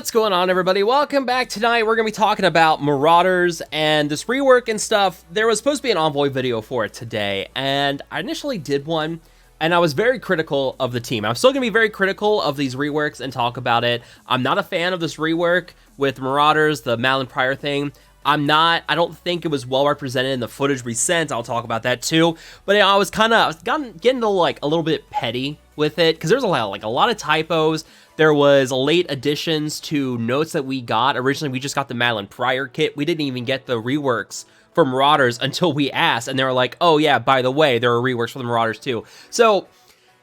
What's going on, everybody? Welcome back. Tonight we're going to be talking about Marauders and this rework and stuff. There was supposed to be an Envoy video for it today, and I initially did one, and I was very critical of the team. I'm still going to be very critical of these reworks and talk about it. I'm not a fan of this rework with Marauders, the Madelyne Pryor thing. I don't think it was well represented in the footage we sent. I'll talk about that too. But I was getting to like a little bit petty with it because there's a lot of typos. There was late additions to notes that we got. Originally, we just got the Madelyne Pryor kit. We didn't even get the reworks for Marauders until we asked, and they were like, "Oh yeah, by the way, there are reworks for the Marauders too." So,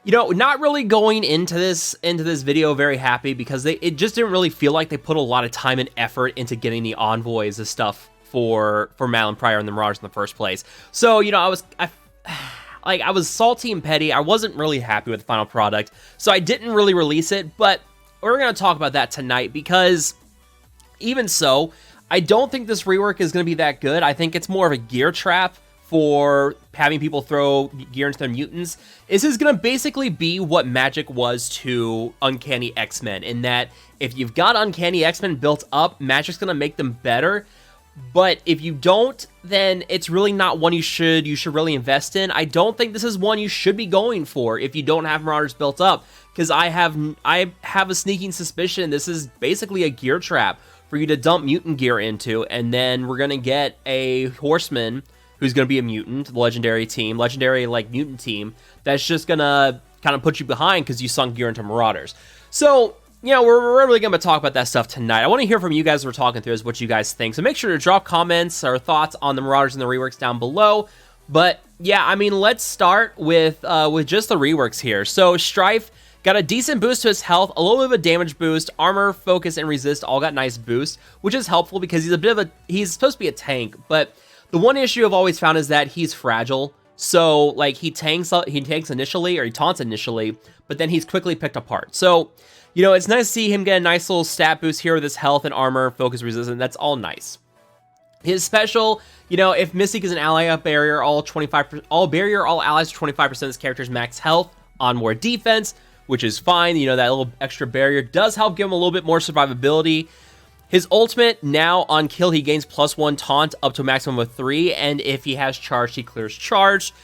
you know, not really going into this video very happy because it just didn't really feel like they put a lot of time and effort into getting the envoys and stuff for Madelyne Pryor and the Marauders in the first place. So, you know, I was salty and petty. I wasn't really happy with the final product, so I didn't really release it, but we're going to talk about that tonight because even so, I don't think this rework is going to be that good. I think it's more of a gear trap for having people throw gear into their mutants. This is going to basically be what Magic was to Uncanny X-Men, in that if you've got Uncanny X-Men built up, Magic's going to make them better. But if you don't, then it's really not one you should really invest in. I don't think this is one you should be going for if you don't have Marauders built up, because I have a sneaking suspicion this is basically a gear trap for you to dump mutant gear into, and then we're gonna get a Horseman who's gonna be a mutant, legendary like mutant team that's just gonna kind of put you behind because you sunk gear into Marauders. So, you know, we're really going to talk about that stuff tonight. I want to hear from you guys as we're talking through this, what you guys think. So make sure to drop comments or thoughts on the Marauders and the reworks down below. But yeah, I mean, let's start with just the reworks here. So Strife got a decent boost to his health, a little bit of a damage boost, armor, focus, and resist all got nice boosts, which is helpful because he's supposed to be a tank. But the one issue I've always found is that he's fragile. So like he tanks initially, or he taunts initially, but then he's quickly picked apart. So, you know, it's nice to see him get a nice little stat boost here with his health and armor, focus, resistance. That's all nice. His special, you know, if Mystique is an ally up barrier, all allies to 25% of this character's max health on more defense, which is fine. You know, that little extra barrier does help give him a little bit more survivability. His ultimate, now on kill, he gains +1 taunt up to a maximum of 3, and if he has charged, he clears charged.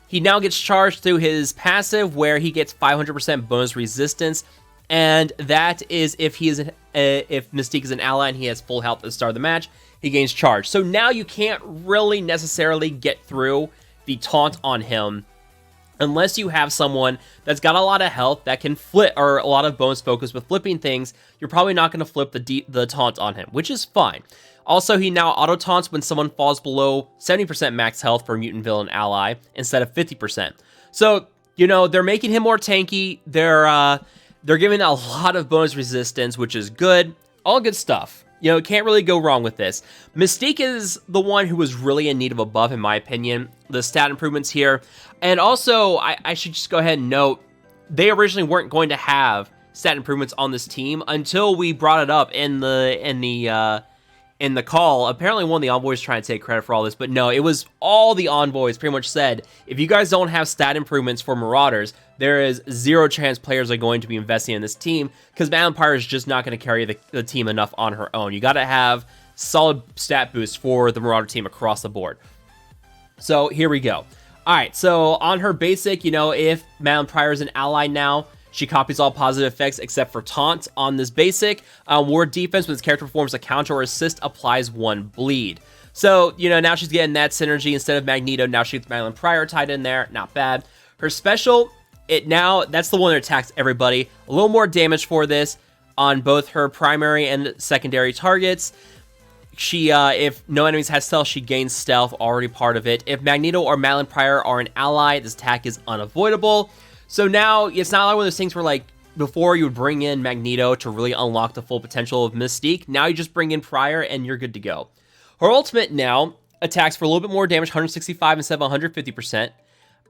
He now gets charged through his passive, where he gets 500% bonus resistance. And that is if Mystique is an ally and he has full health at the start of the match, he gains charge. So now you can't really necessarily get through the taunt on him unless you have someone that's got a lot of health that can flip, or a lot of bonus focus with flipping things. You're probably not going to flip the taunt on him, which is fine. Also, he now auto taunts when someone falls below 70% max health for a mutant villain ally instead of 50%. So, you know, they're making him more tanky. They're giving a lot of bonus resistance, which is good. All good stuff. You know, can't really go wrong with this. Mystique is the one who was really in need of a buff, in my opinion. The stat improvements here. And also, I should just go ahead and note, they originally weren't going to have stat improvements on this team until we brought it up in the call. Apparently one of the envoys trying to take credit for all this, but no, it was all the envoys pretty much said, if you guys don't have stat improvements for Marauders, there is zero chance players are going to be investing in this team, because Madelyne Pryor is just not going to carry the team enough on her own. You got to have solid stat boosts for the Marauder team across the board. So here we go. All right, so on her basic, you know, if Madelyne Pryor is an ally now, she copies all positive effects except for taunt on this basic. Ward defense, when this character performs a counter or assist, applies 1 bleed. So, you know, now she's getting that synergy instead of Magneto. Now she gets Madelyne Pryor tied in there. Not bad. Her special, that's the one that attacks everybody. A little more damage for this on both her primary and secondary targets. She, if no enemies has stealth, she gains stealth, already part of it. If Magneto or Madelyne Pryor are an ally, this attack is unavoidable. So now, it's not like one of those things where, like, before you would bring in Magneto to really unlock the full potential of Mystique. Now you just bring in Pryor and you're good to go. Her ultimate now attacks for a little bit more damage, 165 instead of 150%.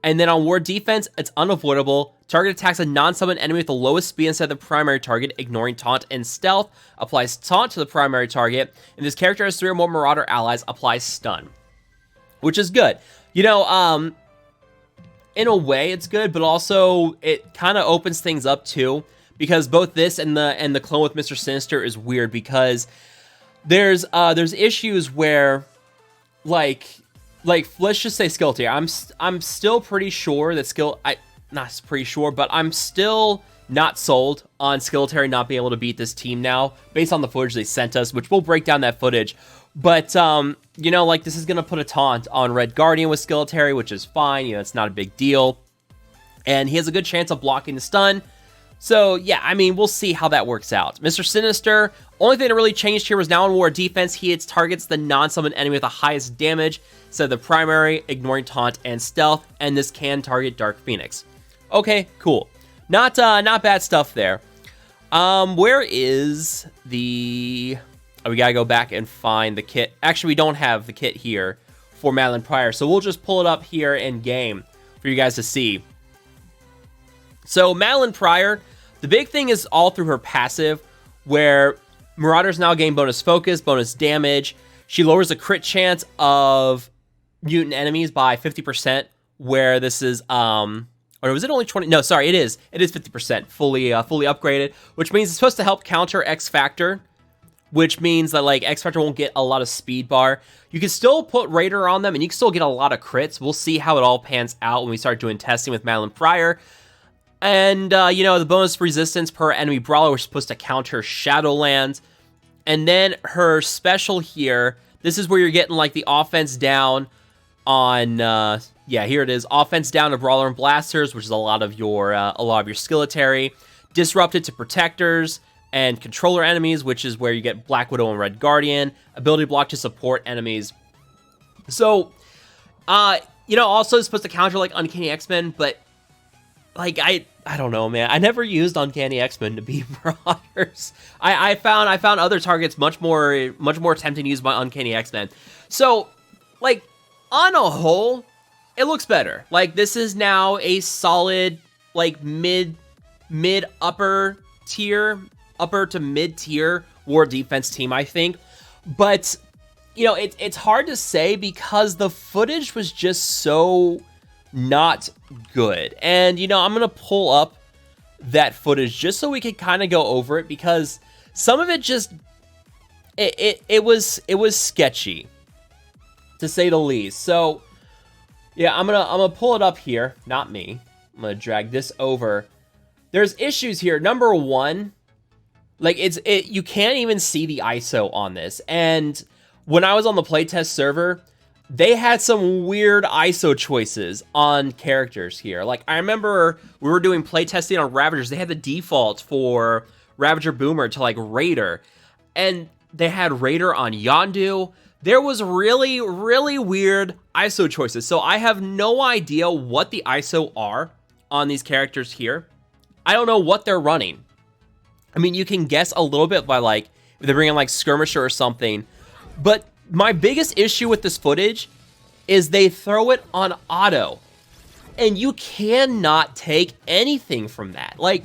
And then on ward defense, it's unavoidable. Target attacks a non-summon enemy with the lowest speed instead of the primary target, ignoring taunt and stealth. Applies taunt to the primary target. And this character has 3 or more Marauder allies, applies stun. Which is good. You know, in a way it's good, but also it kind of opens things up too, because both this and the clone with Mr. Sinister is weird, because there's issues where like let's just say skill tier. I'm still pretty sure that not pretty sure, but I'm still not sold on Skeletor not being able to beat this team now, based on the footage they sent us, which we'll break down that footage. But, you know, like, this is going to put a taunt on Red Guardian with Skeletor, which is fine. You know, it's not a big deal. And he has a good chance of blocking the stun. So, yeah, I mean, we'll see how that works out. Mr. Sinister, only thing that really changed here was now in War Defense, he targets the non-summon enemy with the highest damage, instead of the primary, ignoring taunt and stealth, and this can target Dark Phoenix. Okay, cool. Not bad stuff there. Where is the... Oh, we gotta go back and find the kit. Actually, we don't have the kit here for Madelyne Pryor, so we'll just pull it up here in game for you guys to see. So, Madelyne Pryor, the big thing is all through her passive, where Marauders now gain bonus focus, bonus damage. She lowers the crit chance of mutant enemies by 50%, where this is, or was it only 20? No, sorry, it is 50%, fully upgraded, which means it's supposed to help counter X Factor, which means that, like, X Factor won't get a lot of speed bar. You can still put Raider on them, and you can still get a lot of crits. We'll see how it all pans out when we start doing testing with Madelyne Pryor. And, you know, the bonus resistance per enemy brawler was supposed to counter Shadowlands. And then her special here, this is where you're getting, like, the offense down on, yeah, here it is. Offense down to Brawler and Blasters, which is a lot of your skilletary. Disrupted to Protectors and Controller enemies, which is where you get Black Widow and Red Guardian. Ability block to support enemies. So, you know, also it's supposed to counter, like, Uncanny X-Men, but, like, I don't know, man. I never used Uncanny X-Men to beat Marauders. I found other targets much more tempting to use my Uncanny X-Men. So, like, on a whole, it looks better. Like, this is now a solid, like, upper to mid tier war defense team, I think. But, you know, it's hard to say because the footage was just so not good. And, you know, I'm going to pull up that footage just so we can kind of go over it, because some of it just, it was sketchy, to say the least. So, yeah, I'm gonna pull it up here. Not me. I'm gonna drag this over. There's issues here. Number one, like, you can't even see the ISO on this. And when I was on the playtest server, they had some weird ISO choices on characters here. Like, I remember we were doing playtesting on Ravagers. They had the default for Ravager Boomer to, like, Raider. And they had Raider on Yondu. There was really, really weird ISO choices. So I have no idea what the ISO are on these characters here. I don't know what they're running. I mean, you can guess a little bit by, like, if they're bringing, like, Skirmisher or something. But my biggest issue with this footage is they throw it on auto. And you cannot take anything from that. Like,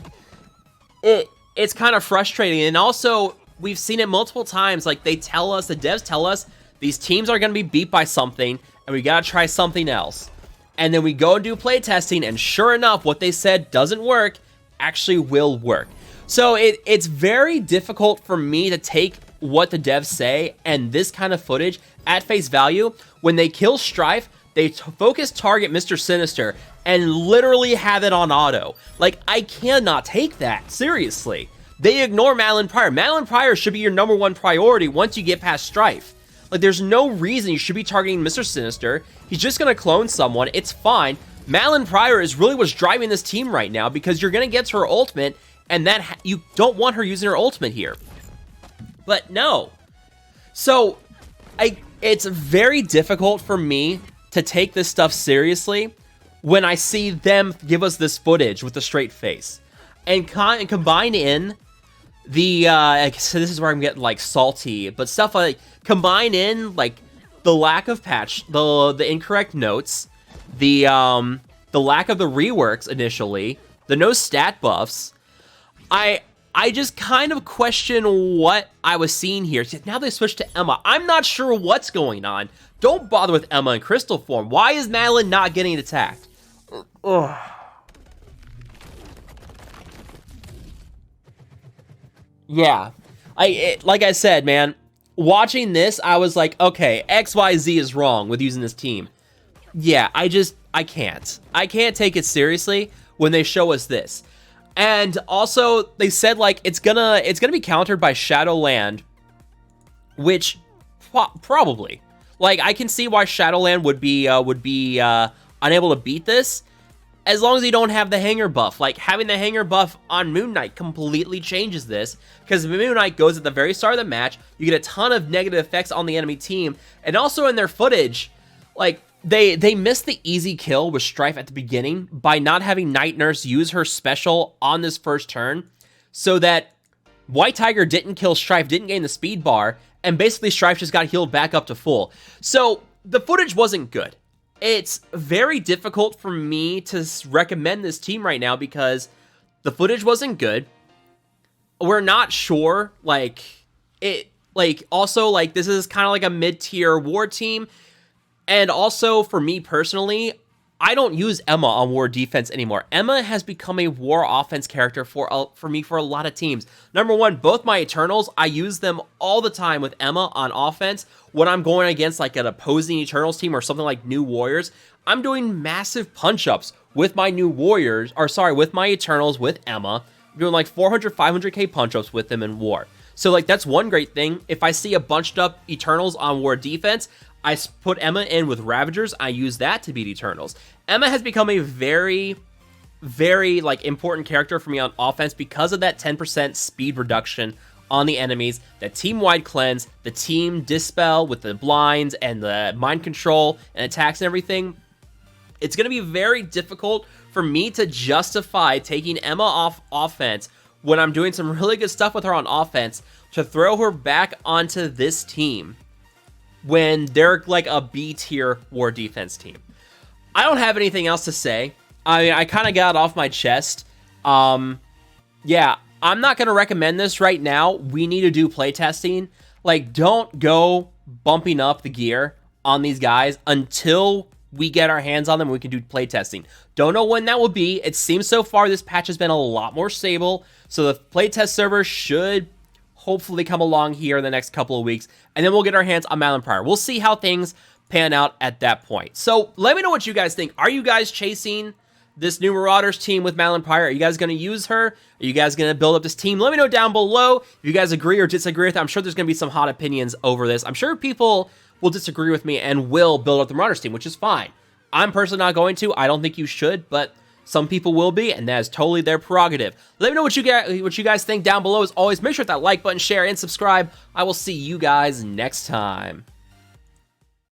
it's kind of frustrating. And also, we've seen it multiple times. Like, the devs tell us, these teams are going to be beat by something, and we got to try something else. And then we go and do playtesting, and sure enough, what they said doesn't work actually will work. So it's very difficult for me to take what the devs say and this kind of footage at face value. When they kill Strife, they focus target Mr. Sinister and literally have it on auto. Like, I cannot take that seriously. They ignore Madelyne Pryor. Madelyne Pryor should be your #1 priority once you get past Strife. Like, there's no reason you should be targeting Mr. Sinister. He's just going to clone someone. It's fine. Madelyne Pryor is really what's driving this team right now, because you're going to get to her ultimate, and that you don't want her using her ultimate here. But no. So, it's very difficult for me to take this stuff seriously when I see them give us this footage with a straight face. And combine in the, so this is where I'm getting, like, salty, but stuff like, combine in, like, the lack of patch, the incorrect notes, the lack of the reworks initially, the no stat buffs. I just kind of question what I was seeing here. Now they switched to Emma. I'm not sure what's going on. Don't bother with Emma in crystal form. Why is Madelyne not getting attacked? Ugh. Yeah. Like I said, man, watching this, I was like, okay, XYZ is wrong with using this team. Yeah, I can't. I can't take it seriously when they show us this. And also, they said, like, it's gonna be countered by Shadowland, which probably. Like, I can see why Shadowland would be unable to beat this, as long as you don't have the hanger buff. Like, having the hanger buff on Moon Knight completely changes this, because Moon Knight goes at the very start of the match, you get a ton of negative effects on the enemy team, and also in their footage, like, they missed the easy kill with Strife at the beginning by not having Night Nurse use her special on this first turn, so that White Tiger didn't kill Strife, didn't gain the speed bar, and basically Strife just got healed back up to full. So the footage wasn't good. It's very difficult for me to recommend this team right now because the footage wasn't good. We're not sure, also, this is kind of like a mid-tier war team. And also, for me personally, I don't use Emma on war defense anymore. Emma has become a war offense character for me for a lot of teams. Number one, both my Eternals, I use them all the time with Emma on offense. When I'm going against like an opposing Eternals team or something like New Warriors, I'm doing massive punch-ups with my with my Eternals with Emma. I'm doing like 400, 500k punch-ups with them in war. So like that's one great thing. If I see a bunched up Eternals on war defense, I put Emma in with Ravagers. I use that to beat Eternals. Emma has become a very, very important character for me on offense because of that 10% speed reduction on the enemies, the team-wide cleanse, the team dispel with the blinds and the mind control and attacks and everything. It's going to be very difficult for me to justify taking Emma off offense when I'm doing some really good stuff with her on offense to throw her back onto this team when they're like a B-tier war defense team. I don't have anything else to say. I mean, I kind of got it off my chest. Yeah, I'm not going to recommend this right now. We need to do playtesting. Like, don't go bumping up the gear on these guys until we get our hands on them and we can do playtesting. Don't know when that will be. It seems so far this patch has been a lot more stable, so the playtest server should hopefully come along here in the next couple of weeks, and then we'll get our hands on Madelyne Pryor. We'll see how things pan out at that point. So let me know what you guys think. Are you guys chasing this new Marauders team with Madelyne Pryor? Are you guys going to use her? Are you guys going to build up this team? Let me know down below if you guys agree or disagree with it. I'm sure there's going to be some hot opinions over this. I'm sure people will disagree with me and will build up the Marauders team, which is fine. I'm personally not going to. I don't think you should, but some people will be, and that is totally their prerogative. Let me know what you guys think down below. As always, make sure to hit that like button, share, and subscribe. I will see you guys next time.